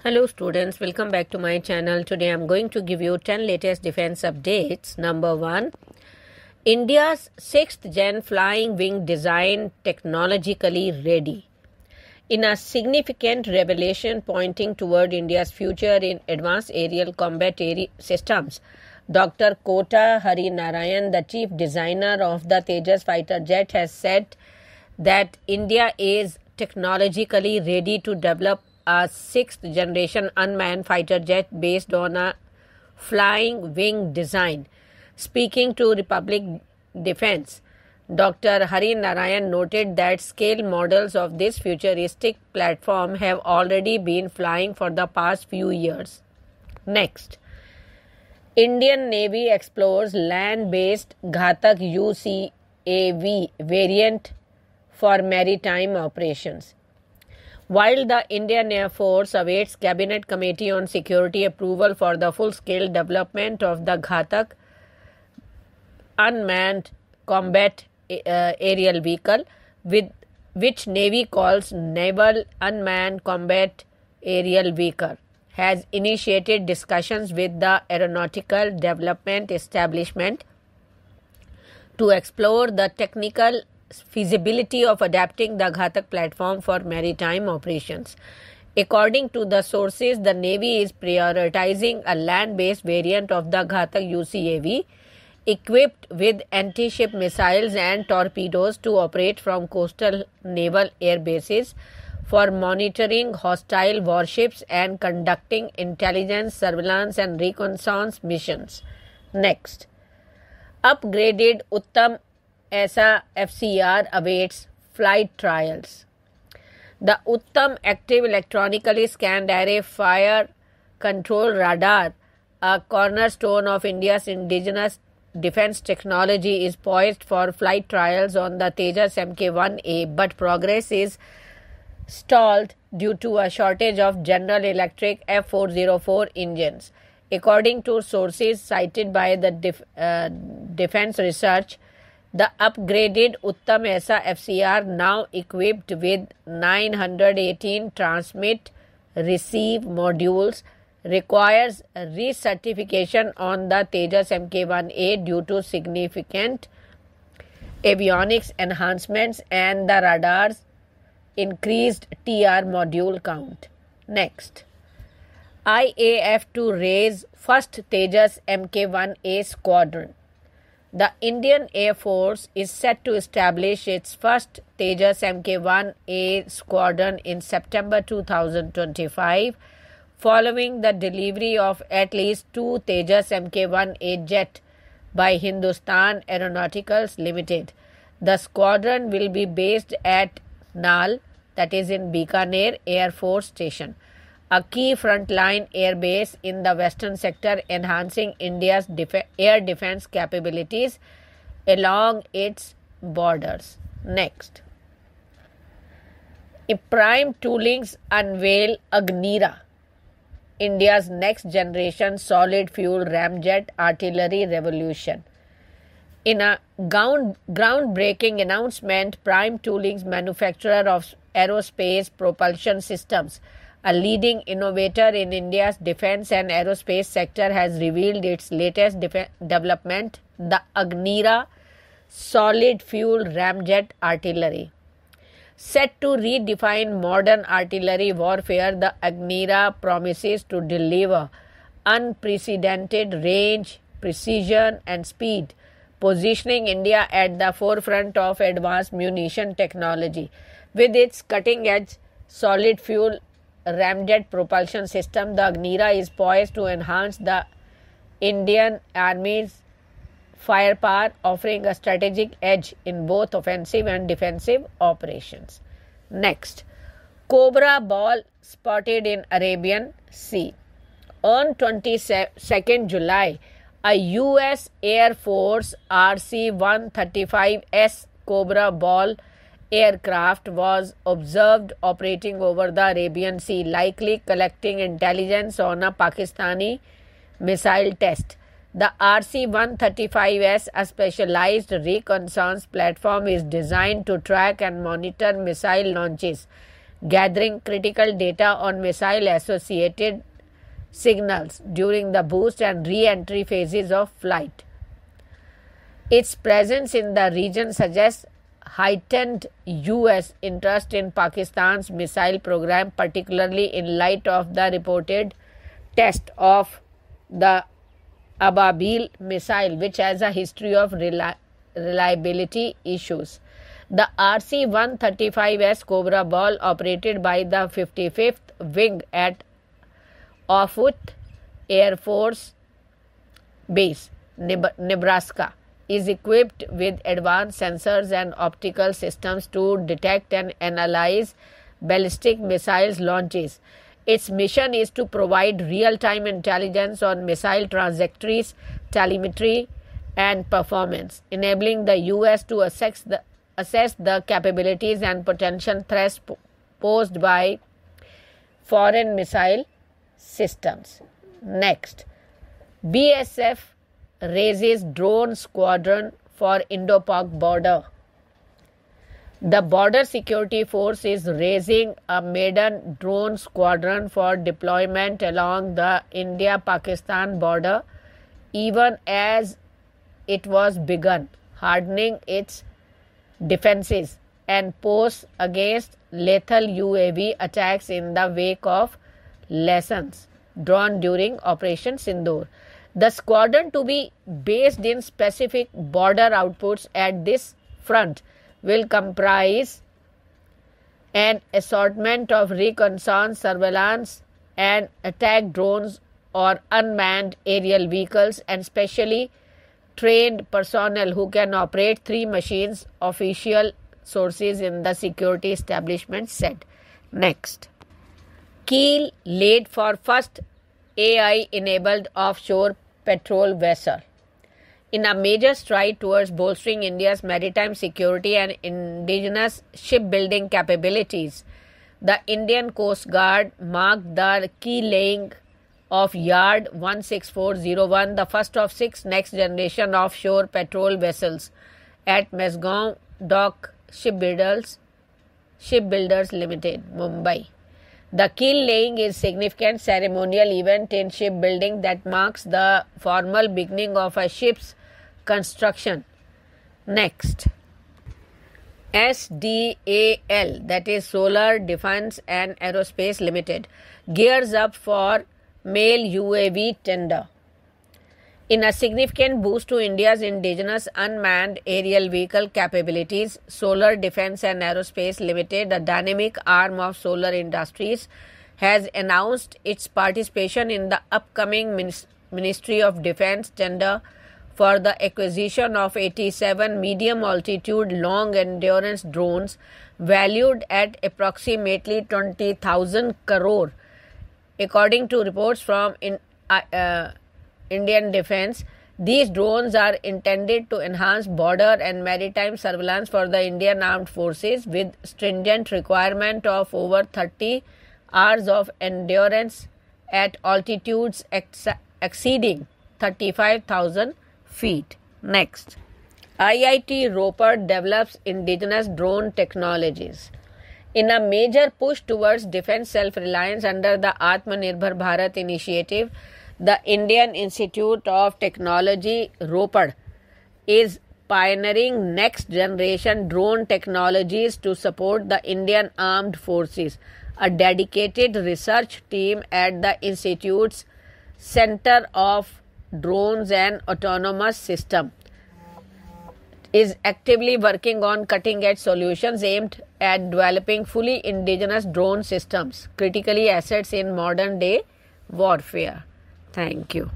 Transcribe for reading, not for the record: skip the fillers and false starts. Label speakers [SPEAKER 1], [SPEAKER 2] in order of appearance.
[SPEAKER 1] Hello students, welcome back to my channel. Today I am going to give you 10 latest defense updates. Number 1, India's 6th gen flying wing design technologically ready. In a significant revelation pointing toward India's future in advanced aerial combat systems, Dr. Kota Hari Narayan, the chief designer of the Tejas fighter jet, has said that India is technologically ready to develop a 6th generation unmanned fighter jet based on a flying wing design. Speaking to Republic Defense, Dr. Hari Narayan noted that scale models of this futuristic platform have already been flying for the past few years. Next, Indian Navy explores land-based Ghatak UCAV variant for maritime operations. While the Indian Air Force awaits Cabinet Committee on Security approval for the full-scale development of the Ghatak unmanned combat aerial vehicle, which Navy calls Naval Unmanned Combat Aerial Vehicle, has initiated discussions with the Aeronautical Development Establishment to explore the technical feasibility of adapting the Ghatak platform for maritime operations. According to the sources, the Navy is prioritizing a land-based variant of the Ghatak UCAV equipped with anti-ship missiles and torpedoes to operate from coastal naval air bases for monitoring hostile warships and conducting intelligence, surveillance and reconnaissance missions. Next, upgraded Uttam Aisa FCR awaits flight trials. The Uttam Active Electronically Scanned Array Fire Control Radar, a cornerstone of India's indigenous defense technology, is poised for flight trials on the Tejas Mk1A, but progress is stalled due to a shortage of General Electric F404 engines. According to sources cited by the Defense Research, the upgraded Uttam Aisa FCR, now equipped with 918 transmit-receive modules, requires recertification on the Tejas Mk1A due to significant avionics enhancements and the radar's increased TR module count. Next, IAF to raise first Tejas Mk1A squadron. The Indian Air Force is set to establish its first Tejas Mk1A squadron in September 2025, following the delivery of at least 2 Tejas Mk1A jet by Hindustan Aeronauticals Limited. The squadron will be based at Nal, that is in Bikaner Air Force Station, a key frontline air base in the western sector, enhancing India's air defense capabilities along its borders. Next, Prime Toolings unveil Agnira, India's next generation solid fuel ramjet artillery revolution. In a groundbreaking announcement, Prime Toolings, manufacturer of aerospace propulsion systems, a leading innovator in India's defense and aerospace sector, has revealed its latest development, the Agnira solid fuel ramjet artillery. Set to redefine modern artillery warfare, the Agnira promises to deliver unprecedented range, precision and speed, positioning India at the forefront of advanced munition technology. With its cutting-edge solid fuel ramjet propulsion system, the Agnira is poised to enhance the Indian Army's firepower, offering a strategic edge in both offensive and defensive operations. Next, Cobra ball spotted in Arabian Sea. On 22nd July, a U.S. Air Force RC-135S Cobra ball aircraft was observed operating over the Arabian Sea, likely collecting intelligence on a Pakistani missile test. The RC-135S, a specialized reconnaissance platform, is designed to track and monitor missile launches, gathering critical data on missile-associated signals during the boost and re-entry phases of flight. Its presence in the region suggests heightened U.S. interest in Pakistan's missile program, particularly in light of the reported test of the Ababil missile, which has a history of reliability issues. The RC-135S Cobra ball, operated by the 55th Wing at Offutt Air Force Base, Nebraska, is equipped with advanced sensors and optical systems to detect and analyze ballistic missiles launches. Its mission is to provide real-time intelligence on missile trajectories, telemetry, and performance, enabling the U.S. to assess the capabilities and potential threats posed by foreign missile systems. Next, BSF raises drone squadron for Indo-Pak border. The Border Security Force is raising a maiden drone squadron for deployment along the India-Pakistan border, even as it was begun hardening its defenses and posts against lethal UAV attacks in the wake of lessons drawn during Operation Sindoor. The squadron, to be based in specific border outposts at this front, will comprise an assortment of reconnaissance, surveillance, and attack drones or unmanned aerial vehicles and specially trained personnel who can operate 3 machines, official sources in the security establishment said. Next, keel laid for first AI-enabled offshore patrol vessel. In a major stride towards bolstering India's maritime security and indigenous shipbuilding capabilities, the Indian Coast Guard marked the keel laying of Yard 16401, the first of 6 next-generation offshore patrol vessels at Mazagon Dock Shipbuilders Limited, Mumbai. The keel laying is a significant ceremonial event in shipbuilding that marks the formal beginning of a ship's construction. Next, SDAL, that is Solar Defense and Aerospace Limited, gears up for MALE UAV tender. In a significant boost to India's indigenous unmanned aerial vehicle capabilities, Solar Defense and Aerospace Limited, a dynamic arm of Solar Industries, has announced its participation in the upcoming Ministry of Defense tender for the acquisition of 87 medium-altitude long-endurance drones valued at approximately 20,000 crore. According to reports from Indian Defense, these drones are intended to enhance border and maritime surveillance for the Indian Armed Forces with stringent requirement of over 30 hours of endurance at altitudes exceeding 35,000 feet. Next, IIT Ropar develops indigenous drone technologies. In a major push towards defense self-reliance under the Atmanirbhar Bharat initiative, the Indian Institute of Technology, Ropar, is pioneering next-generation drone technologies to support the Indian Armed Forces. A dedicated research team at the Institute's Center of Drones and Autonomous Systems is actively working on cutting-edge solutions aimed at developing fully indigenous drone systems, critically assets in modern-day warfare. Thank you.